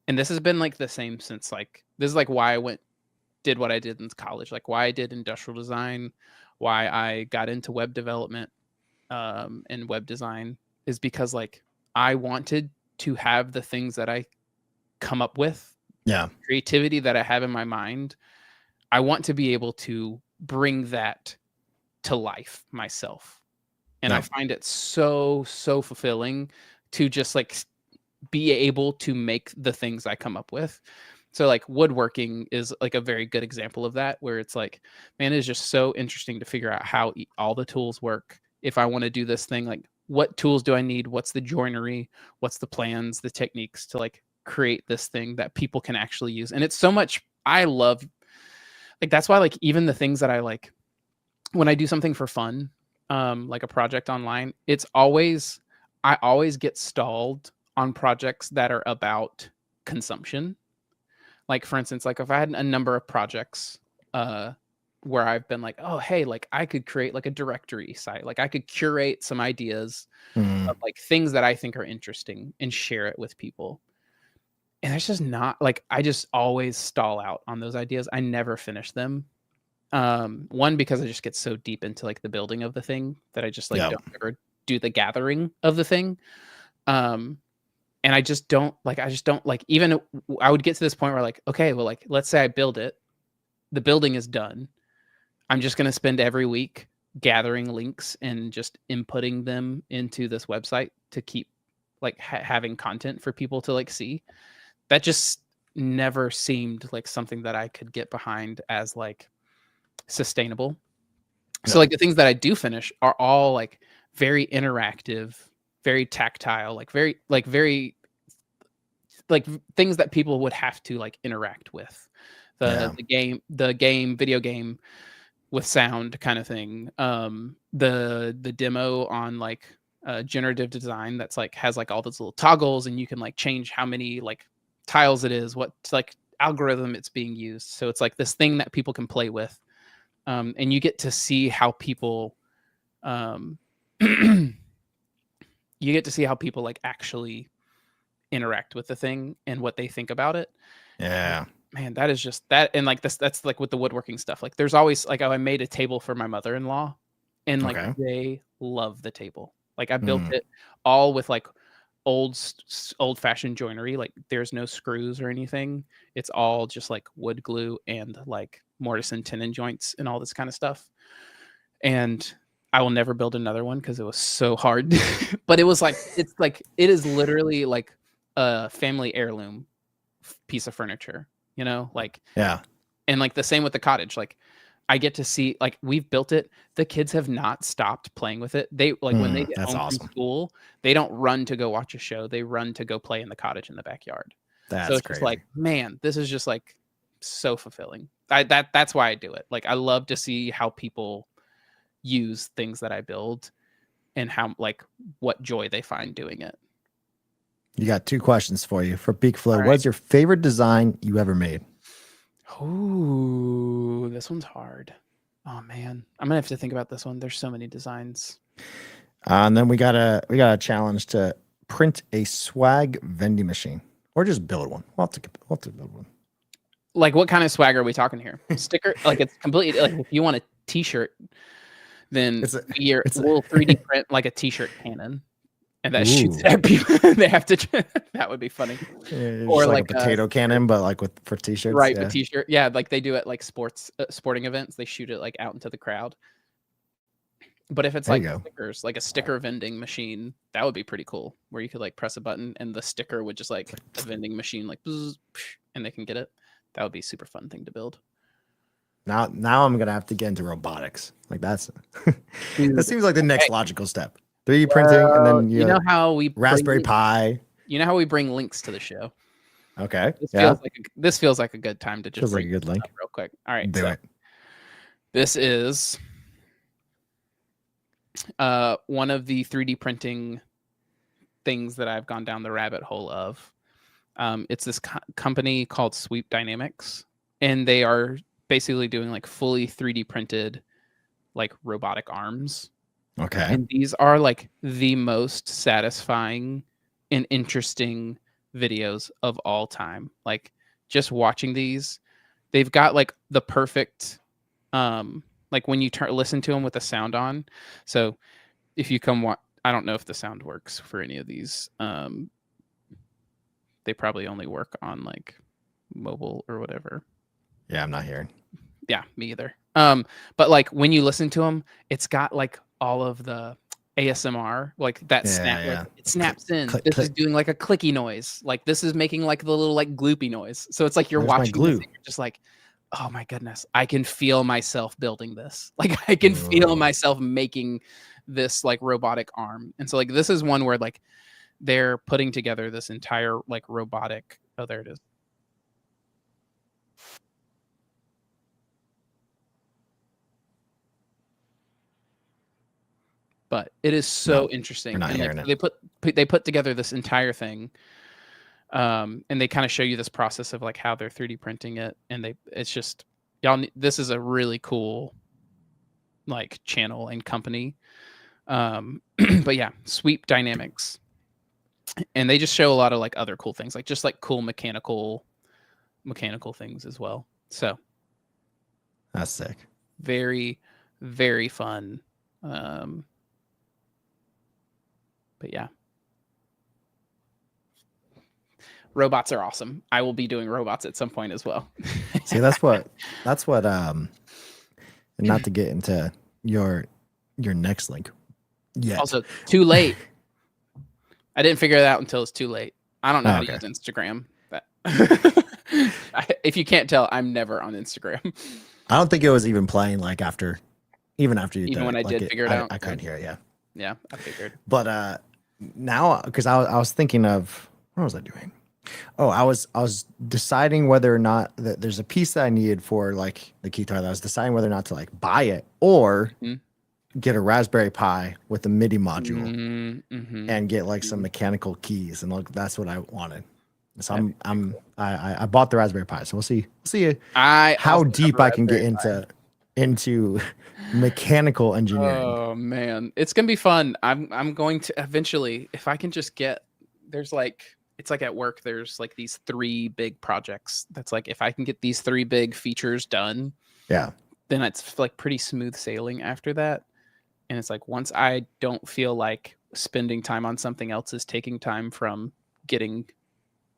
and this has been like the same since like, this is like why I did what I did in college, like why I did industrial design, why I got into web development and web design, is because like I wanted to have the things that I come up with, creativity that I have in my mind. I want to be able to bring that to life myself. And I find it so fulfilling to just like be able to make the things I come up with. So like woodworking is like a very good example of that, where it's like, man, it is just so interesting to figure out how all the tools work. If I want to do this thing, like what tools do I need? What's the joinery? What's the plans, the techniques to like create this thing that people can actually use? And it's so much, I love, like, that's why like even the things that I like, when I do something for fun, like a project online, I always get stalled on projects that are about consumption. Like for instance, like if I had a number of projects where I've been like, oh, hey, like I could create like a directory site, like I could curate some ideas of like things that I think are interesting and share it with people. And it's just not like, I just always stall out on those ideas. I never finish them. One, because I just get so deep into like the building of the thing that I just like don't ever do the gathering of the thing. And I just don't like, even I would get to this point where like, okay, well, like, let's say I build it, the building is done. I'm just going to spend every week gathering links and just inputting them into this website to keep like having content for people to like see. That just never seemed like something that I could get behind as like sustainable. So like the things that I do finish are all like very interactive, very tactile, like very like things that people would have to like interact with. The video game with sound kind of thing. The demo on like generative design that's like has like all those little toggles, and you can like change how many like tiles it is, what like algorithm it's being used. So it's like this thing that people can play with. And you get to see how people you get to see how people like actually interact with the thing and what they think about it. Yeah. Man, that is just that. And like that's like with the woodworking stuff. Like there's always like, I made a table for my mother-in-law, and like they love the table. Like I built it all with like old-fashioned joinery. Like there's no screws or anything. It's all just like wood glue and like mortise and tenon joints and all this kind of stuff. And I will never build another one because it was so hard. But it was like, it's like, it is literally like a family heirloom piece of furniture, you know, like, and like the same with the cottage. Like I get to see, like, we've built it. The kids have not stopped playing with it. They like when they get home from school, they don't run to go watch a show. They run to go play in the cottage in the backyard. So it's just like, man, this is just like so fulfilling. That's why I do it. Like I love to see how people use things that I build and how like what joy they find doing it. You got 2 questions for you for Peak Flow. What's your favorite design you ever made? Ooh, this one's hard. Oh man, I'm gonna have to think about this one. There's so many designs. And then we got a challenge to print a swag vending machine, or just build one. We'll have to build one. Like what kind of swag are we talking here? Sticker? Like it's completely like if you want a T-shirt, then we'll 3D print like a T-shirt cannon, and that shoots at people. They have to. That would be funny. Or like a potato cannon, but like for T-shirts, right? Yeah. With T-shirt, yeah, like they do at like sporting events. They shoot it like out into the crowd. But if it's like stickers, like a sticker vending machine, that would be pretty cool. Where you could like press a button and the sticker would just like a vending machine, like, and they can get it. That would be a super fun thing to build. Now I'm gonna have to get into robotics. Like that seems like the next logical step. 3D printing, and then you know how we Raspberry Pi. You know how we bring links to the show. Okay. This Yeah. feels like a good time to just Feels like bring a good this link. up real quick. All right, Do so it. this is one of the 3D printing things that I've gone down the rabbit hole of. It's this company called Sweep Dynamics, and they are basically doing like fully 3D printed like robotic arms. Okay. And these are like the most satisfying and interesting videos of all time. Like just watching these, they've got like the perfect like when you listen to them with the sound on. So if you come I don't know if the sound works for any of these. They probably only work on like mobile or whatever. Yeah, I'm not hearing. Yeah, me either. But like when you listen to them, it's got like all of the ASMR, like that snap, like it snaps in. Click, This click. is doing like a clicky noise. Like this is making like the little like gloopy noise. So it's like you're Where's my watching this glue? and you're just like, oh my goodness, I can feel myself building this. Like I can feel myself making this like robotic arm. And so like this is one where like they're putting together this entire like robotic. Oh, there it is. But it is so interesting. And like so they put together this entire thing. And they kind of show you this process of like how they're 3D printing it. And it's just this is a really cool like channel and company. But yeah, Sweep Dynamics. And they just show a lot of like other cool things, like just like cool mechanical things as well. So that's sick. Very, very fun. But yeah, robots are awesome. I will be doing robots at some point as well. See, that's what not to get into your next link yet. Also, too late. I didn't figure it out until it's too late. I don't know how to use Instagram. If you can't tell, I'm never on Instagram. I don't think it was even playing like even after you even when I like did figure it out. I couldn't hear it. Yeah, I figured. But now, because I was thinking of, what was I doing? Oh, I was deciding whether or not that there's a piece that I needed for like the guitar. That I was deciding whether or not to like buy it or get a Raspberry Pi with a MIDI module and get like some mechanical keys, and like that's what I wanted. So I bought the Raspberry Pi. So we'll see how deep I can get into mechanical engineering. Oh man, it's gonna be fun. I'm going to eventually, if I can just get, there's like, it's like at work, there's like these 3 big projects. That's like, if I can get these 3 big features done, yeah, then it's like pretty smooth sailing after that. And it's like, once I don't feel like spending time on something else is taking time from getting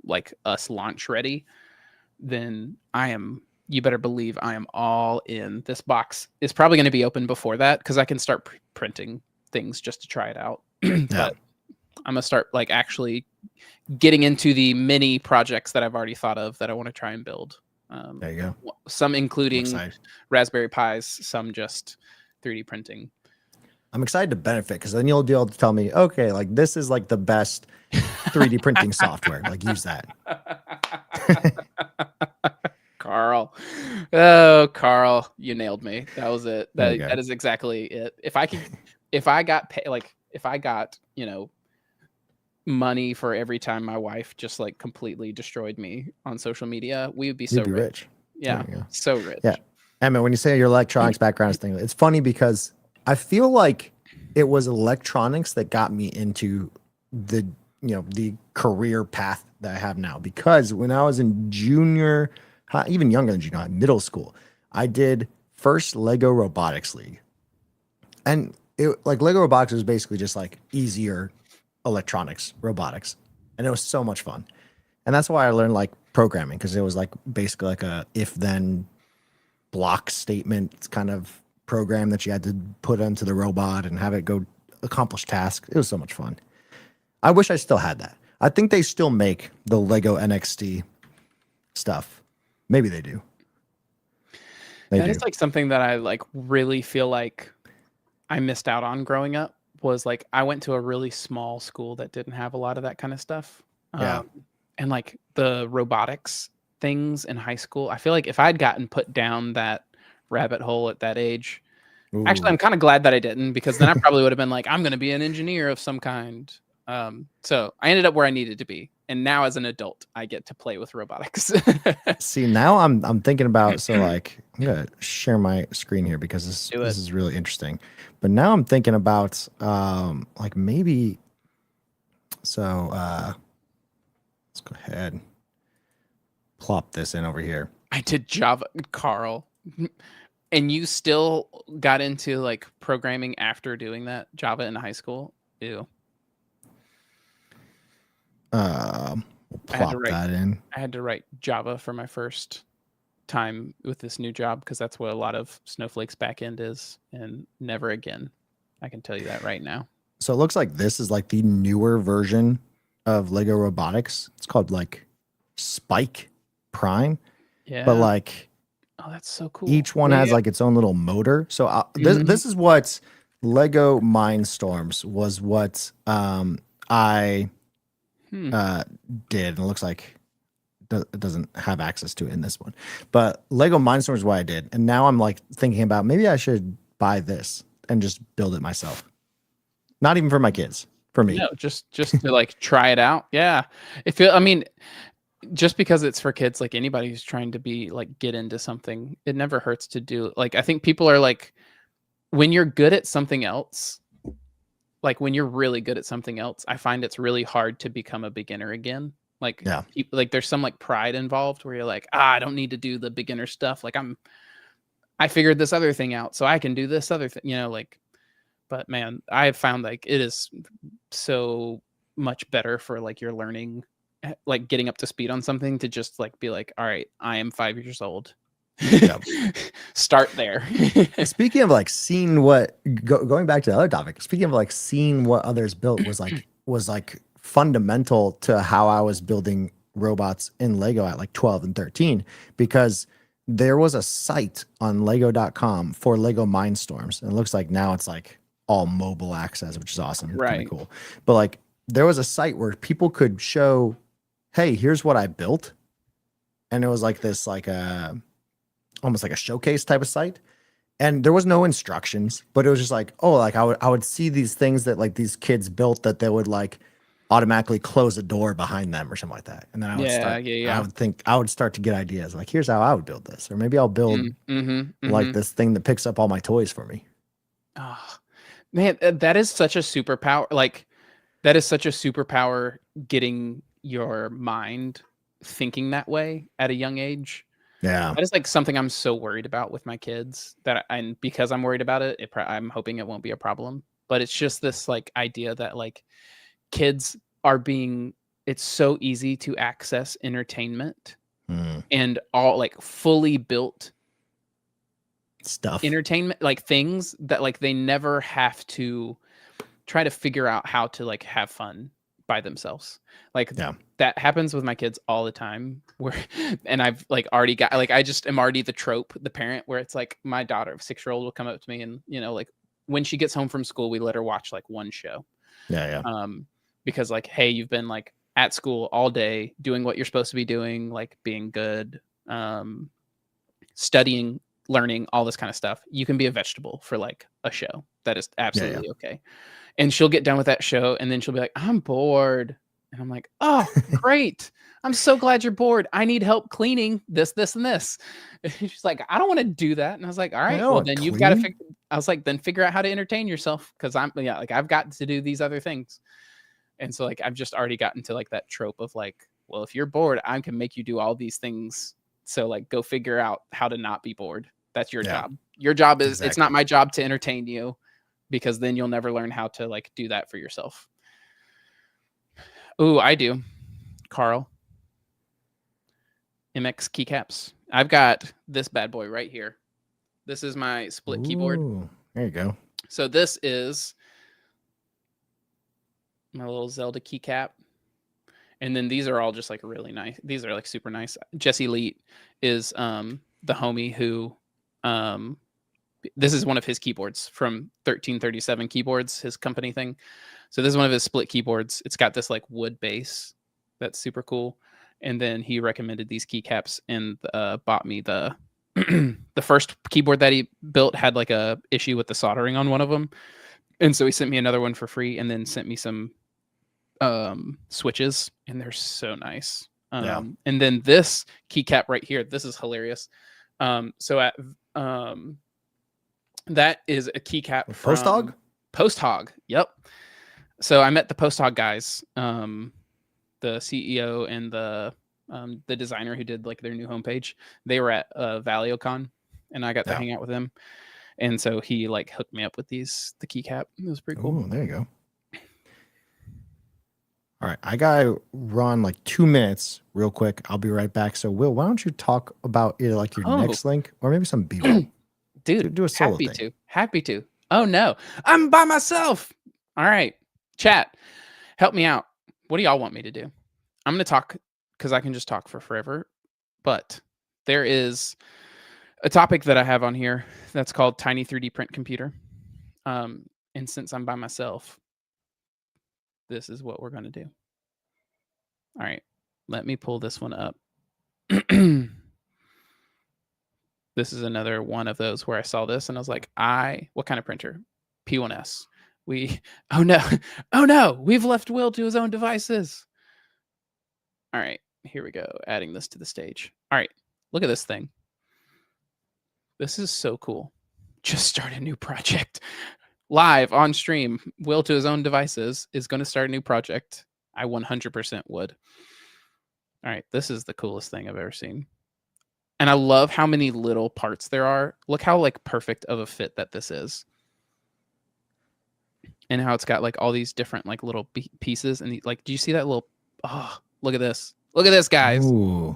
like us launch ready, then you better believe I am all in. This box is probably going to be open before that because I can start printing things just to try it out. But I'm gonna start like actually getting into the mini projects that I've already thought of that I want to try and build. There you go. Some including Raspberry Pis, some just 3D printing. I'm excited to benefit because then you'll be able to tell me, okay, like this is like the best 3D printing software. Like use that. Carl. Oh, Carl, you nailed me. That was it. That is exactly it. If I got, money for every time my wife just like completely destroyed me on social media, we would be so rich. Yeah. So rich. Yeah. Emma, when you say your electronics background thing, it's funny because I feel like it was electronics that got me into the career path that I have now, because when I was in junior, even younger than junior, middle school, I did first Lego Robotics League. And it like Lego Robotics was basically just like easier electronics, robotics. And it was so much fun. And that's why I learned like programming, because it was like basically like a if then block statement kind of program that you had to put into the robot and have it go accomplish tasks. It was so much fun. I wish I still had that. I think they still make the Lego NXT stuff. Maybe they do. That is like something that I like really feel like I missed out on growing up. Was like I went to a really small school that didn't have a lot of that kind of stuff. Yeah. and like the robotics things in high school. I feel like if I'd gotten put down that rabbit hole at that age, actually, Ooh. I'm kind of glad that I didn't, because then I probably would have been like, I'm going to be an engineer of some kind. So I ended up where I needed to be, and now as an adult, I get to play with robotics. See, now I'm thinking about, so like I'm gonna share my screen here because Do this it. is really interesting. But now I'm thinking about like maybe, so let's go ahead, plop this in over here. I did Java, Carl, and you still got into like programming after doing that Java in high school. Ew. We'll I had to plop write. that in. I had to write Java for my first time with this new job, because that's what a lot of Snowflake's backend is, and never again. I can tell you that right now. So it looks like this is like the newer version of Lego Robotics. It's called like Spike Prime, Yeah. but like Oh, that's so cool. each one Yeah, has yeah. like its own little motor. So Mhm. this is what Lego Mindstorms was, what I Hmm. did, and it looks like it doesn't have access to it in this one. But Lego Mindstorms is what I did, and now I'm like thinking about maybe I should buy this and just build it myself. Not even for my kids, for me. No, just to like try it out. Yeah. I mean, just because it's for kids, like anybody who's trying to be like get into something, it never hurts to do. Like I think people are like, when you're good at something else, like when you're really good at something else, I find it's really hard to become a beginner again. Like Yeah. people, like there's some like pride involved where you're like, I don't need to do the beginner stuff. Like I figured this other thing out, so I can do this other thing, like, but man, I have found like it is so much better for like your learning, like getting up to speed on something, to just like be like, all right, I am 5 years old. Yep. Start there. Speaking of like seeing what, going back to the other topic, speaking of like seeing what others built was like fundamental to how I was building robots in Lego at like 12 and 13, because there was a site on lego.com for Lego Mindstorms. And it looks like now it's like all mobile access, which is awesome. Kind Right. of cool. But like there was a site where people could show, hey, here's what I built. And it was like this, like almost like a showcase type of site. And there was no instructions, but it was just like, oh, like I would see these things that like these kids built, that they would like automatically close a door behind them or something like that. And then I would start, I would start to get ideas like, here's how I would build this, or maybe I'll build like this thing that picks up all my toys for me. Oh, man, that is such a superpower. Like that is such a superpower, getting your mind thinking that way at a young age. Yeah. That is like something I'm so worried about with my kids, and because I'm worried about it, I'm hoping it won't be a problem. But it's just this like idea that like kids it's so easy to access entertainment and all like fully built Stuff. entertainment, like things that like they never have to try to figure out how to like have fun by themselves. Like that happens with my kids all the time, where and I've like already got like, I just am already the trope, the parent, where it's like my daughter, 6-year-old, will come up to me and like when she gets home from school, we let her watch like one show. Because like, hey, you've been like at school all day doing what you're supposed to be doing, like being good, studying, learning, all this kind of stuff. You can be a vegetable for like a show. That is absolutely okay. And she'll get done with that show, and then she'll be like, I'm bored. And I'm like, oh, great. I'm so glad you're bored. I need help cleaning this, this, and this. And she's like, I don't want to do that. And I was like, all right, well, then you've got to figure out how to entertain yourself. Cause I've got to do these other things. And so like, I've just already gotten to like that trope of like, well, if you're bored, I can make you do all these things. So like, go figure out how to not be bored. That's your job. Your job is, It's not my job to entertain you, because then you'll never learn how to like do that for yourself. Ooh, I do. Carl. MX keycaps. I've got this bad boy right here. This is my split keyboard. There you go. So this is my little Zelda keycap. And then these are all just like really nice. These are like super nice. Jesse Leet is the homie who this is one of his keyboards from 1337 Keyboards, his company thing. So this is one of his split keyboards. It's got this like wood base that's super cool. And then he recommended these keycaps and bought me the the first keyboard that he built had like a issue with the soldering on one of them, and so he sent me another one for free, and then sent me some switches, and they're so nice. Yeah. And then this keycap right here, this is hilarious. So at that is a keycap from Post Hog. Post Hog. Yep. So I met the Post Hog guys, the CEO and the designer who did like their new homepage. They were at ValioCon, and I got to hang out with him. And so he like hooked me up with the keycap. It was pretty cool. Oh, there you go. All right, I gotta run like 2 minutes real quick. I'll be right back. So, Will, why don't you talk about either like your next link or maybe some B-roll? Dude, do a solo happy thing. Happy to. Oh no, I'm by myself. All right, chat, help me out. What do y'all want me to do? I'm gonna talk because I can just talk for forever. But there is a topic that I have on here that's called Tiny 3D Print Computer. And since I'm by myself, this is what we're going to do. All right, let me pull this one up. This is another one of those where I saw this and I was like, what kind of printer? P1S. Oh no, we've left Will to his own devices. All right, here we go. Adding this to the stage. All right, look at this thing. This is so cool. Just start a new project. Live on stream, Will to his own devices is going to start a new project. I 100% would. All right, this is the coolest thing I've ever seen. And I love how many little parts there are. Look how like perfect of a fit that this is. And how it's got like all these different like little pieces. And like, do you see that little, look at this. Look at this, guys. Ooh.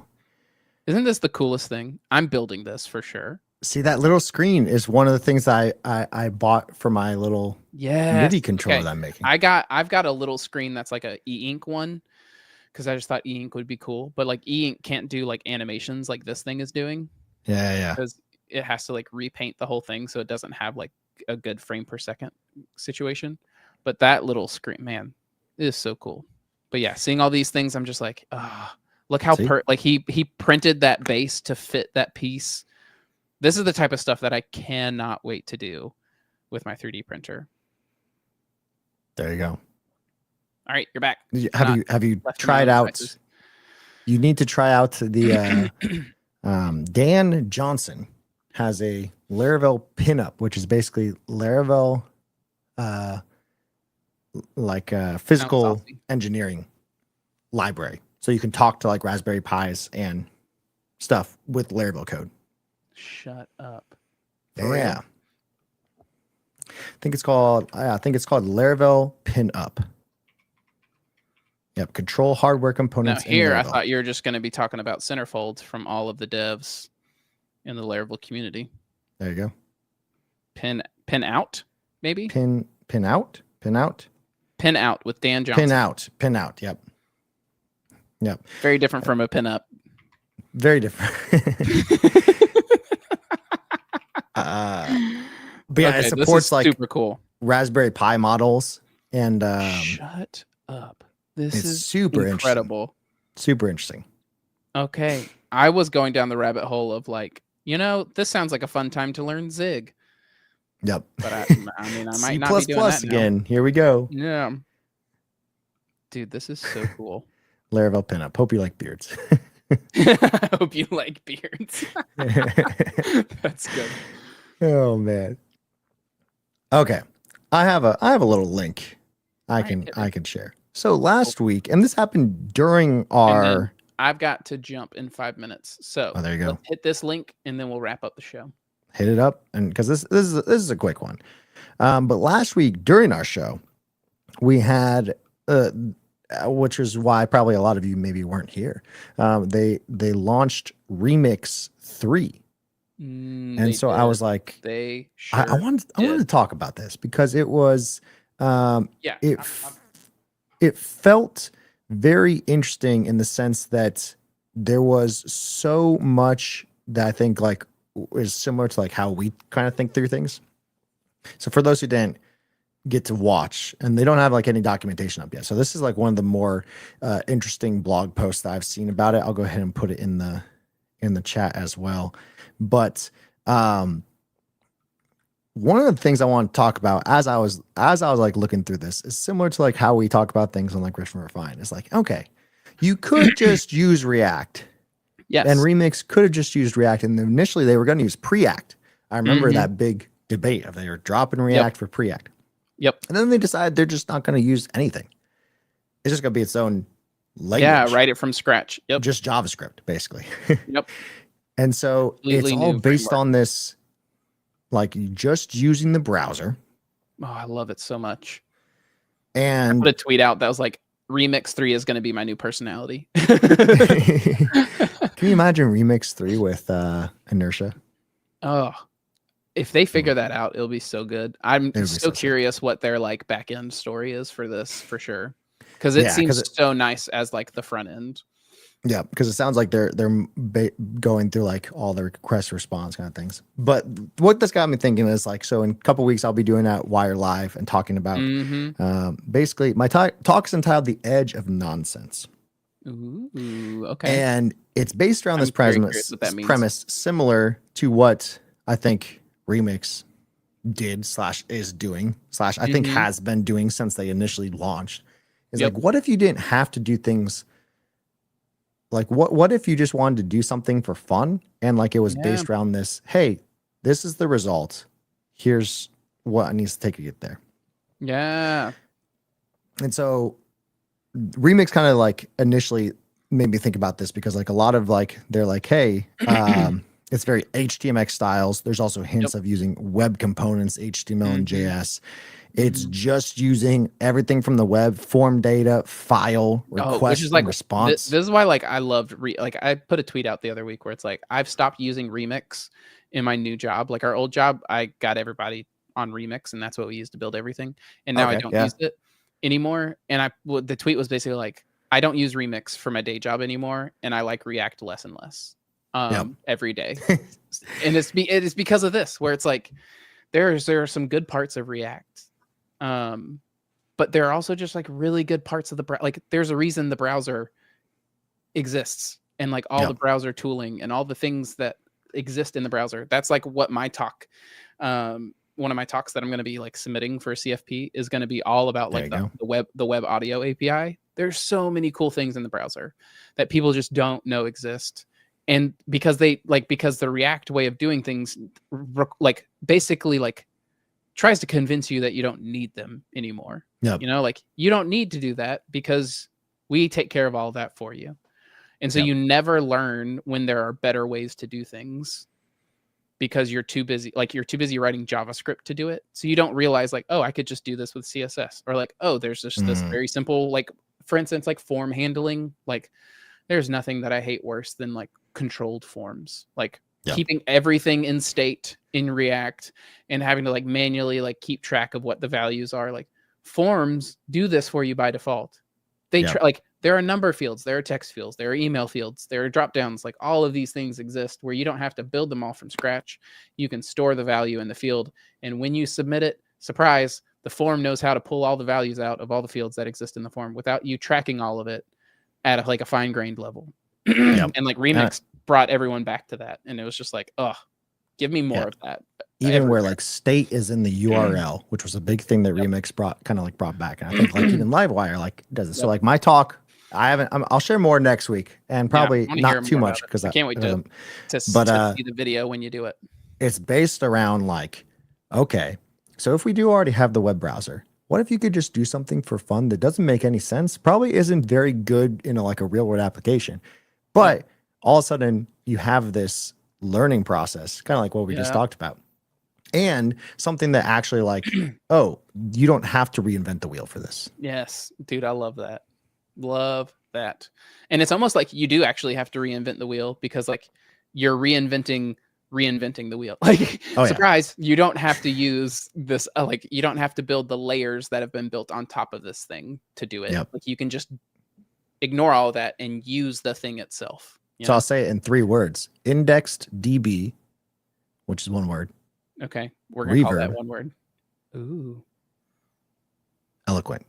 Isn't this the coolest thing? I'm building this for sure. See, that little screen is one of the things I bought for my little MIDI controller that I'm making. I've got a little screen that's like a e-ink one because I just thought e-ink would be cool. But like e-ink can't do like animations like this thing is doing. Yeah. Because it has to like repaint the whole thing so it doesn't have like a good frame per second situation. But that little screen, man, it is so cool. But yeah, seeing all these things, I'm just like, look how like he printed that base to fit that piece. This is the type of stuff that I cannot wait to do with my 3D printer. There you go. All right, you're back. Have you tried out? You need to try out the Dan Johnson has a Laravel pinup, which is basically Laravel like physical engineering library. So you can talk to like Raspberry Pis and stuff with Laravel code. Shut up. Yeah. I think it's called Laravel Pinup. Yep, control hardware components. Now here, I thought you were just going to be talking about centerfolds from all of the devs in the Laravel community. There you go. Pin out, maybe? Pin out with Dan Johnson. Pin out. Yep. Very different from a pin up. Very different. But yeah, it supports like super cool Raspberry Pi models and shut up. This is super incredible. Super interesting. Okay. I was going down the rabbit hole of like, this sounds like a fun time to learn Zig. Yep. But I mean, I might not be doing that again. Now. Here we go. Yeah. Dude, this is so cool. Laravel pinup. Hope you like beards. I hope you like beards. That's good. Oh man. Okay. I have a little link I can share. So last week, and this happened during our I've got to jump in 5 minutes. So there you go. Let's hit this link and then we'll wrap up the show. Hit it up, and because this is a quick one. But last week during our show, we had which is why probably a lot of you maybe weren't here. They launched Remix 3. And so I was like, I wanted to talk about this because it was it felt very interesting in the sense that there was so much that I think is similar to like how we kind of think through things. So for those who didn't get to watch, and they don't have like any documentation up yet. So this is like one of the more interesting blog posts that I've seen about it. I'll go ahead and put it in the chat as well. But one of the things I want to talk about as I was like looking through this is similar to like how we talk about things on like Riff and Refine. It's like, okay, you could just use React. Yes. And Remix could have just used React, and initially they were going to use Preact. I remember that big debate of they were dropping React for Preact. Yep. And then they decided they're just not going to use anything. It's just going to be its own language. Yeah, write it from scratch. Yep. Just JavaScript, basically. Yep. And so Completely it's all new based framework. on this, like just using the browser. Oh, I love it so much. And I put a tweet out that was like, Remix 3 is going to be my new personality. Can you imagine Remix 3 with inertia? Oh, if they figure that out, it'll be so good. I'm It'll be so so curious what their like back end story is for this, for sure, because it seems so nice as like the front end. Yeah, because it sounds like they're going through like all the request response kind of things. But what this got me thinking is like, so in a couple weeks I'll be doing that Wire Live and talking about basically my talk's entitled "The Edge of Nonsense." Ooh, okay. And it's based around this premise similar to what I think Remix did / is doing / I think has been doing since they initially launched. Is like, what if you didn't have to do things? Like what if you just wanted to do something for fun and like it was based around this, hey, this is the result. Here's what it needs to take to get there. Yeah. And so Remix kind of like initially made me think about this because like a lot of like, they're like, hey, it's very HTML styles. There's also hints of using web components, HTML and JS. It's just using everything from the web, form data, file, request, and response. This is why, like, I loved like I put a tweet out the other week where it's like I've stopped using Remix in my new job. Like our old job, I got everybody on Remix, and that's what we used to build everything. And now I don't use it anymore. And the tweet was basically like, I don't use Remix for my day job anymore, and I like React less and less every day. And it's because of this, where it's like there are some good parts of React. But there are also just like really good parts of the like there's a reason the browser exists and like all the browser tooling and all the things that exist in the browser. That's like what my talk, one of my talks that I'm going to be like submitting for CFP is going to be all about like the web audio API. There's so many cool things in the browser that people just don't know exist. And because the React way of doing things, like basically like tries to convince you that you don't need them anymore. You know, like you don't need to do that because we take care of all of that for you. And so you never learn when there are better ways to do things because you're too busy. Like you're too busy writing JavaScript to do it. So you don't realize like, oh, I could just do this with CSS, or like, oh, there's just this very simple, like for instance, like form handling. Like there's nothing that I hate worse than like controlled forms, like keeping everything in state in React and having to like manually like keep track of what the values are. Like forms do this for you by default. They like there are number fields, there are text fields, there are email fields, there are drop downs. Like all of these things exist where you don't have to build them all from scratch. You can store the value in the field, and when you submit it, surprise, the form knows how to pull all the values out of all the fields that exist in the form without you tracking all of it at like a fine-grained level. And like Remix brought everyone back to that, and it was just like, oh, give me more of that. Even where like state is in the URL, which was a big thing that Remix brought back, and I think like even Livewire like does it. So like my talk, I'll share more next week, and probably not too much because I can't wait to see the video when you do it. It's based around like, okay, so if we do already have the web browser, what if you could just do something for fun that doesn't make any sense, probably isn't very good in like a real world application, but all of a sudden you have this learning process, kind of like what we just talked about, and something that actually like, oh, you don't have to reinvent the wheel for this. Yes, dude, I love that. Love that. And it's almost like you do actually have to reinvent the wheel because like you're reinventing the wheel. Like surprise, you don't have to use this like you don't have to build the layers that have been built on top of this thing to do it. Like you can just ignore all of that and use the thing itself. So I'll say it in 3 words: indexed DB, which is 1 word. Okay, we're gonna call that 1 word. Ooh. eloquent.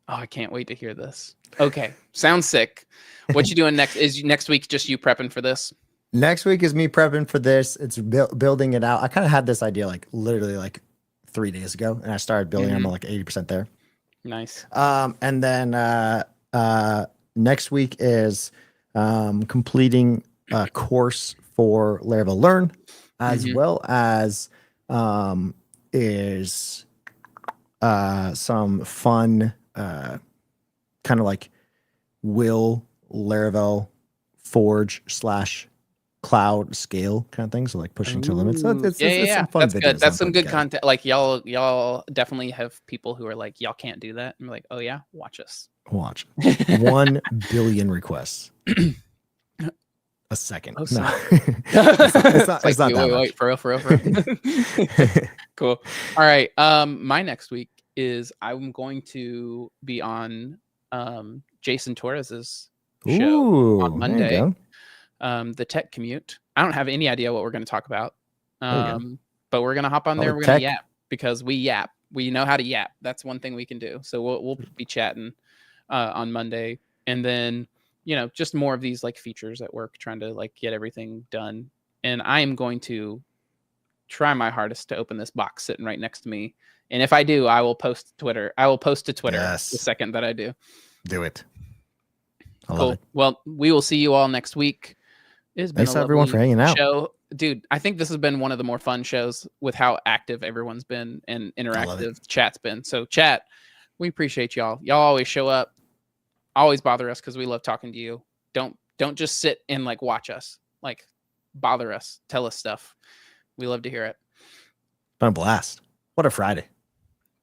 Oh, I can't wait to hear this. Okay, sounds sick. What you doing next? Is next week just you prepping for this? Next week is me prepping for this. It's building it out. I kind of had this idea like literally like 3 days ago, and I started building. I'm like 80% there. Nice. And then next week is completing a course for Laravel Learn, as well as is some fun kind of like will Laravel Forge / cloud scale kind of thing. So like pushing to limits. So it's some fun That's videos. good. That's some good content. Like y'all definitely have people who are like, y'all can't do that. I'm like, oh yeah, watch us. Watch 1 billion requests a second. Oh, no, it's not that much. For real. Cool. All right. My next week is I'm going to be on Jason Torres's show on Monday. The Tech Commute. I don't have any idea what we're going to talk about. But we're going to hop on there. We're going to yap because we yap. We know how to yap. That's one thing we can do. So we'll be chatting on Monday, and then just more of these like features at work, trying to like get everything done. And I am going to try my hardest to open this box sitting right next to me. And if I do, I will post to Twitter. The second that I do. Do it. I love it. Well, we will see you all next week. It's been Thanks everyone for hanging out. Dude, I think this has been one of the more fun shows with how active everyone's been and interactive chat's been. So chat, we appreciate y'all. Y'all always show up, always bother us because we love talking to you. Don't just sit and like watch us. Like bother us. Tell us stuff. We love to hear it. Been a blast. What a Friday.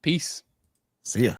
Peace. See ya.